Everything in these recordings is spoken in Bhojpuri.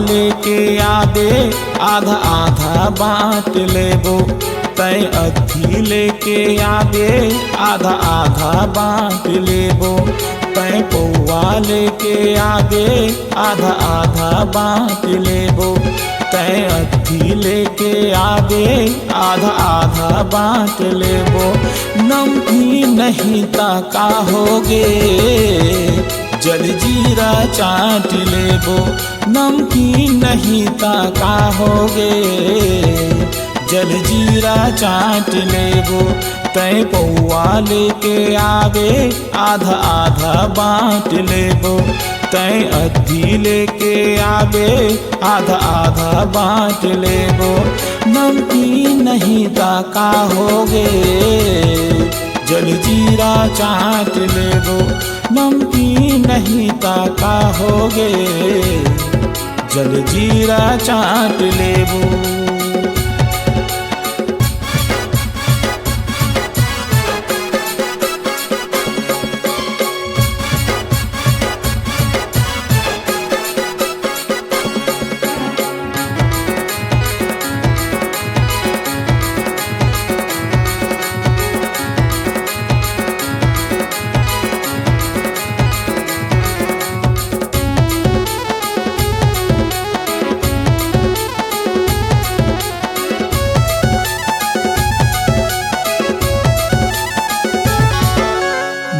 लेके आबे आधा आधा बाँट लेबो। तै अथी लेके आबे आधा आधा बाँट लेबो। तै पौआ लेके आबे आधा आधा बाँट लेबो। तै अथी लेके आबे आधा आधा बाँट लेबो। नमकीन नहीं ता का होगे जलजीरा चाट लेबो। नमकीन नहीं ता का होगे जलजीरा चाट लेबो। तै पौआ लेके आबे आधा आधा बाँट लेबो। तै अथी लेके आबे आधा आधा बाँट लेबो। नमकीन नहीं ता का होगे जलजीरा चाट लेबो। नमकीन नहीं ता का होगे जलजीरा चाट लेबो।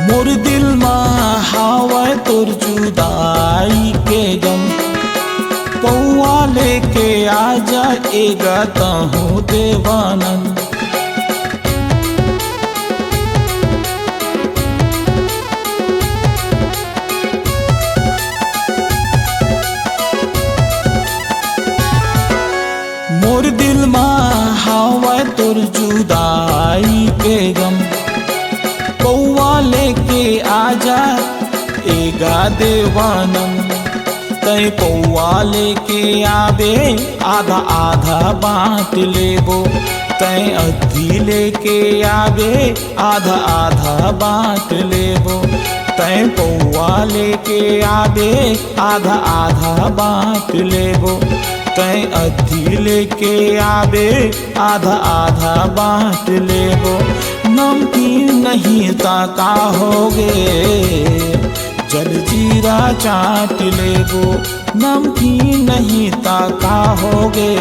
मोर दिल में हावा तोर जुदाई के गम। पौआ लेके आजा एगा तहूँ देवानंद। मोर दिल में हावा तोर जुदाई के गम। पौआ लेके आजा एगा देवानंद। तै पौआ लेके आबे आधा आधा बाँट लेबो। तै अथी लेके आबे आधा आधा बाँट लेबो। तै पौआ लेके आबे आधा आधा बाँट लेबो। तै अथी लेके आबे आधा आधा बाँट लेबो। नमकीन नहीं ता का होगे जलजीरा चाट लेबो। नमकीन नहीं ता का होगे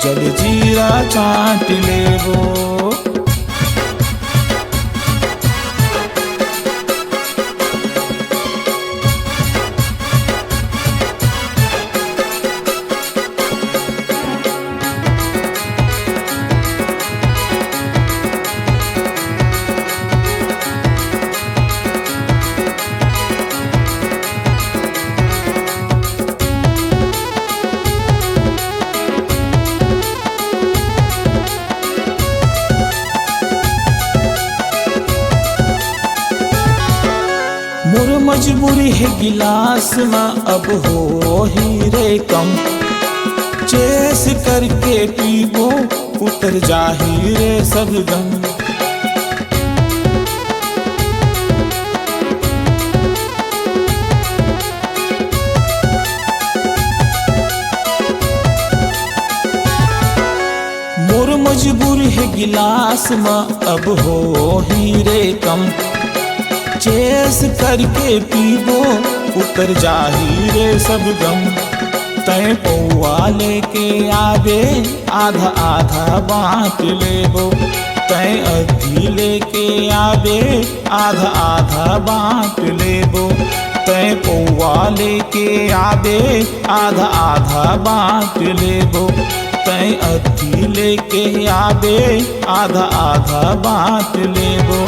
जलजीरा चाट लेबो। मोर मजबूरी है गिलास में अब हो ही रे कम। चेस करके पीबो उतर जाही रे सब दम। मोर मजबूरी है गिलास में अब हो ही रे कम। चेस करके पीबो उतर जाही रे सब गम। तै पौआ लेके आबे आधा आधा बाँट लेबो। तै अथी लेके आबे आधा आधा बाँट लेबो। तै पौआ लेके आबे आधा आधा बाँट लेबो। तै अथी लेके आबे आधा आधा बाँट लेबो।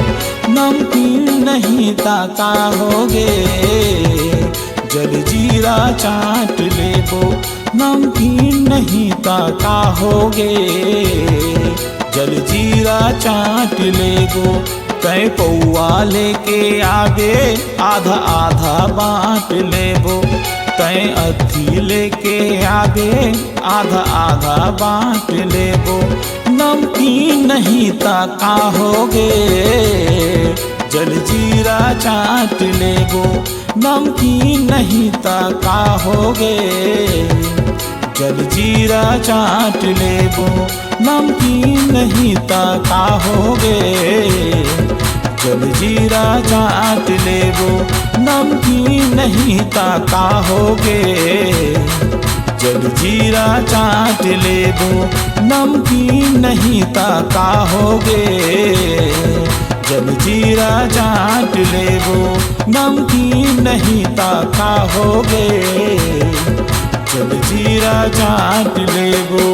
नमकीन नहीं ता का होगे जलजीरा चाट लेबो। नमकीन नहीं ता का होगे जलजीरा चाट लेबो। तै पौआ लेके आबे आधा आधा बाँट लेबो। तै अथी लेके आबे आधा आधा बाँट लेबो। नमकीन नहीं ता का होगे जलजीरा चाट लेबो। नमकीन नहीं ता का होगे, जल जीरा चाट लेबो। नमकीन नहीं ता का होगे, जल जीरा चाट लेबो। नमकीन नहीं ता का होगे, जल जीरा चाट लेबो। नमकीन नहीं ता का होगे, जल जीरा चाट लेबो। नमकीन नहीं ता का होगे, जल जीरा चाट लेबो।